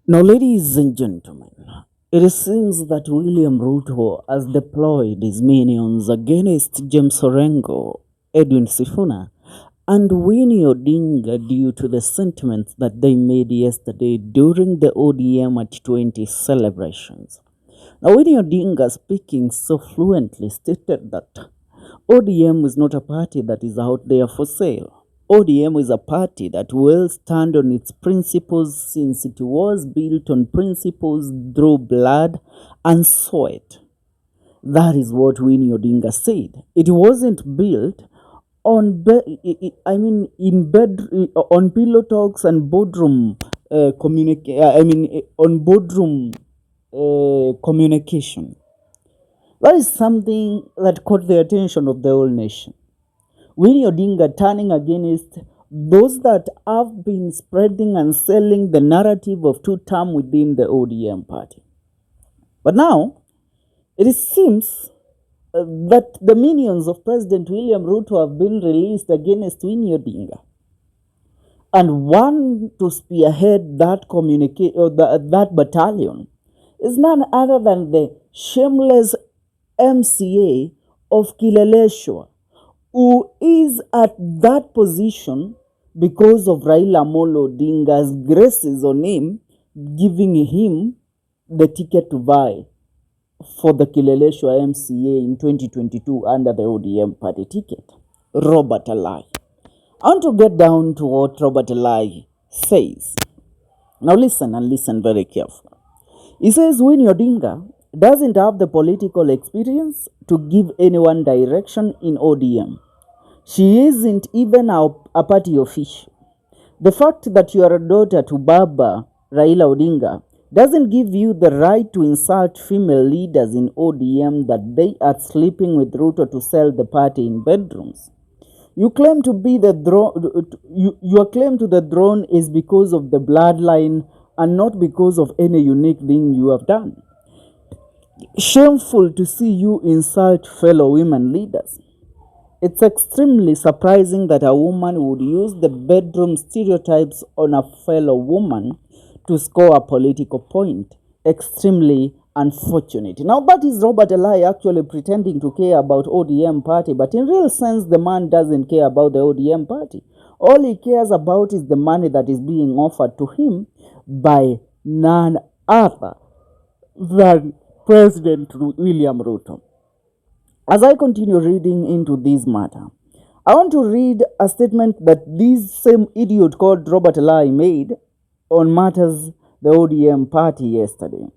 Now, ladies and gentlemen, it seems that William Ruto has deployed his minions against James Orengo, Edwin Sifuna, and Winnie Odinga due to the sentiments that they made yesterday during the ODM at 20 celebrations. Now, Winnie Odinga, speaking so fluently, stated that ODM is not a party that is out there for sale. ODM is a party that will stand on its principles since it was built on principles through blood and sweat. That is what Winnie Odinga said. It wasn't built on on pillow talks and boardroom communication. That is something that caught the attention of the whole nation. Winnie Odinga turning against those that have been spreading and selling the narrative of two-term within the ODM party. But now, it seems that the minions of President William Ruto have been released against Winnie Odinga. And one to spearhead that battalion is none other than the shameless MCA of Kileleshwa, who is at that position because of Raila Amolo Odinga's graces on him, giving him the ticket to vie for the Kileleshwa MCA in 2022 under the ODM party ticket, Robert Alai. I want to get down to what Robert Alai says. Now listen and listen very carefully. He says Winnie Odinga doesn't have the political experience to give anyone direction in ODM. She isn't even a party official. The fact that you are a daughter to Baba Raila Odinga doesn't give you the right to insult female leaders in ODM that they are sleeping with Ruto to sell the party in bedrooms. You claim to be the throne. Your claim to the throne is because of the bloodline and not because of any unique thing you have done. Shameful to see you insult fellow women leaders. It's extremely surprising that a woman would use the bedroom stereotypes on a fellow woman to score a political point. Extremely unfortunate. Now that is Robert Alai actually pretending to care about ODM party, but in real sense the man doesn't care about the ODM party. All he cares about is the money that is being offered to him by none other than President William Ruto. As I continue reading into this matter, I want to read a statement that this same idiot called Robert Alai made on matters the ODM party yesterday.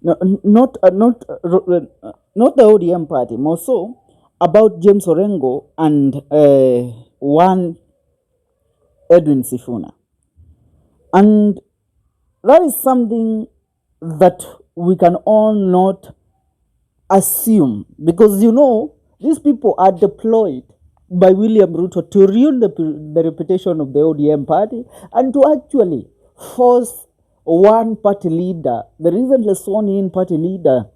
No, not the ODM party, more so about James Orengo and one Edwin Sifuna. And that is something that we can all not assume, because these people are deployed by William Ruto to ruin the reputation of the ODM party and to actually force one party leader, the recently sworn in party leader,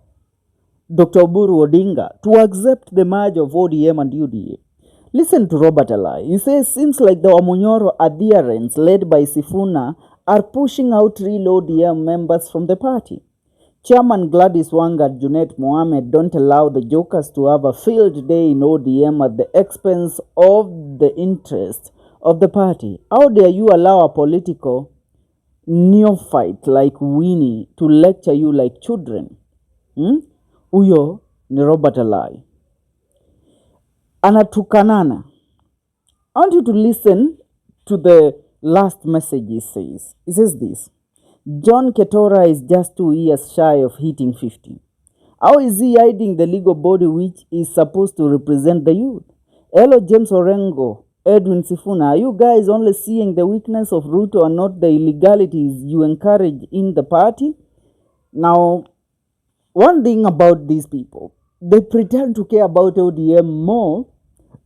Dr. Oburu Odinga, to accept the merge of ODM and UDA. Listen to Robert Alai. He says, seems like the Wamunyoro adherents led by Sifuna are pushing out real ODM members from the party. Chairman Gladys Wanga and Junet Mohammed don't allow the jokers to have a field day in ODM at the expense of the interest of the party. How dare you allow a political neophyte like Winnie to lecture you like children? Uyo ni Robert Alai. Anatukanana. I want you to listen to the last message he says. He says this. John Ketora is just 2 years shy of hitting 50. How is he hiding the legal body which is supposed to represent the youth? Hello, James Orengo, Edwin Sifuna, are you guys only seeing the weakness of Ruto and not the illegalities you encourage in the party? Now, one thing about these people, they pretend to care about ODM more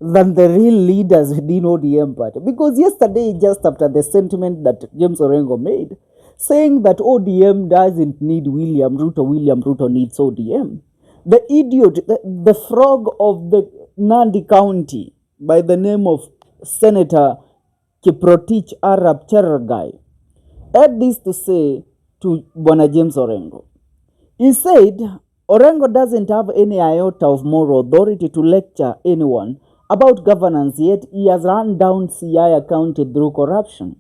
than the real leaders within ODM party. Because yesterday, just after the sentiment that James Orengo made, saying that ODM doesn't need William Ruto needs ODM. The idiot, the frog of the Nandi County by the name of Senator Kiprotich Arab Cherargai had this to say to Bwana James Orengo. He said Orengo doesn't have any iota of moral authority to lecture anyone about governance, yet he has run down Siaya County through corruption.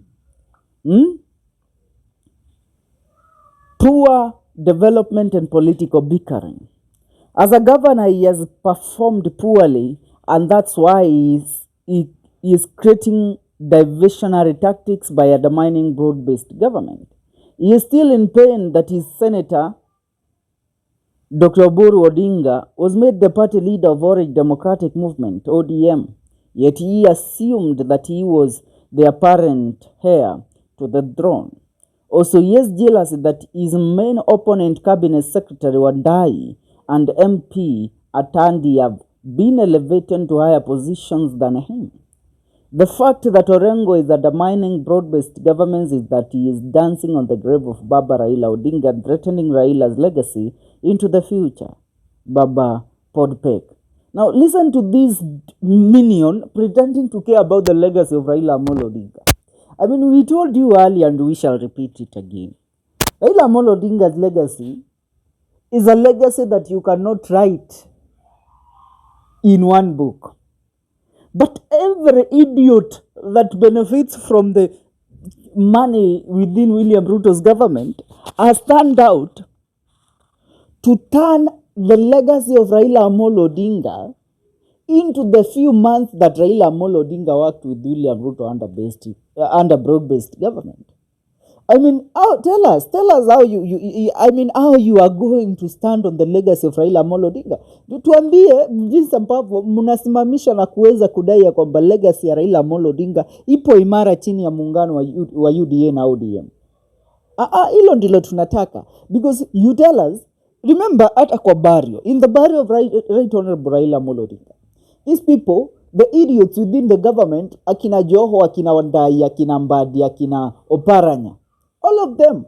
Poor development and political bickering. As a governor, he has performed poorly, and that's why he is creating diversionary tactics by undermining broad-based government. He is still in pain that his senator, Dr. Winnie Odinga, was made the party leader of Orange Democratic Movement, ODM, yet he assumed that he was the apparent heir to the throne. Also, he is jealous that his main opponent, Cabinet Secretary Wandai, and MP Atandi have been elevated to higher positions than him. The fact that Orengo is undermining broad-based governments is that he is dancing on the grave of Baba Raila Odinga, threatening Raila's legacy into the future. Baba Podpek. Now listen to this minion pretending to care about the legacy of Raila Odinga. I mean, we told you earlier and we shall repeat it again. Raila Odinga's legacy is a legacy that you cannot write in one book. But every idiot that benefits from the money within William Ruto's government has turned out to turn the legacy of Raila Odinga into the few months that Raila Odinga worked with William Ruto under broad-based government. I mean, tell us how how you are going to stand on the legacy of Raila Odinga. Tuambie jinsi ambavyo mnasimamisha na kuweza kudai ya kwamba legacy ya Raila Odinga ipo imara chini ya muungano wa UDA na ODM. Hilo ndilo tunataka, because you tell us, remember hata kwa barrio, in the barrio of right honorable Raila Odinga, these people, the idiots within the government, akina Joho, akina Wandai, akina Mbadi, akina Oparanya, all of them,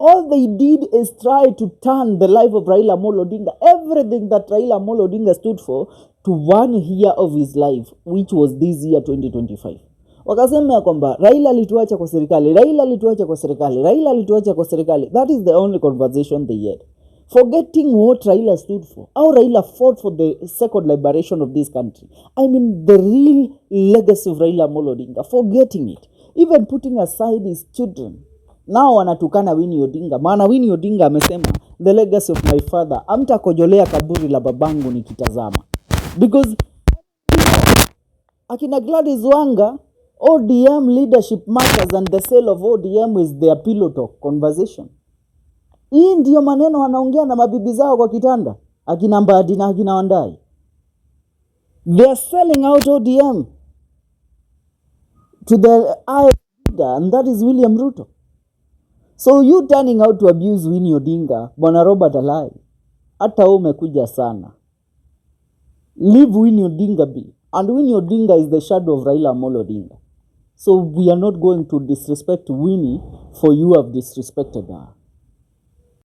all they did is try to turn the life of Raila Odinga, everything that Raila Odinga stood for, to 1 year of his life, which was this year 2025. Wakasema ya kwamba Raila alituacha kwa serikali, Raila alituacha kwa serikali, Raila alituacha kwa serikali. That is the only conversation they had. Forgetting what Raila stood for, how Raila fought for the second liberation of this country. I mean, the real legacy of Raila Odinga, forgetting it, even putting aside his children. Now wanatukana Winnie Odinga. Maana Winnie Odinga amesema, the legacy of my father, amtakojolea kaburi la babangu nikitazama. Because akina Gladys Wanga, ODM leadership matters and the sale of ODM is their pillow talk conversation. Hii ndio maneno wanaongea na mabibi zao kwa kitanda, akina Mbadi na akina Wandai. They are selling out ODM to the leader, and that is William Ruto. So you turning out to abuse Winnie Odinga, Bwana Robert Alai, hata umekuja sana. Leave Winnie Odinga be. And Winnie Odinga is the shadow of Raila Odinga. So we are not going to disrespect Winnie for you have disrespected her.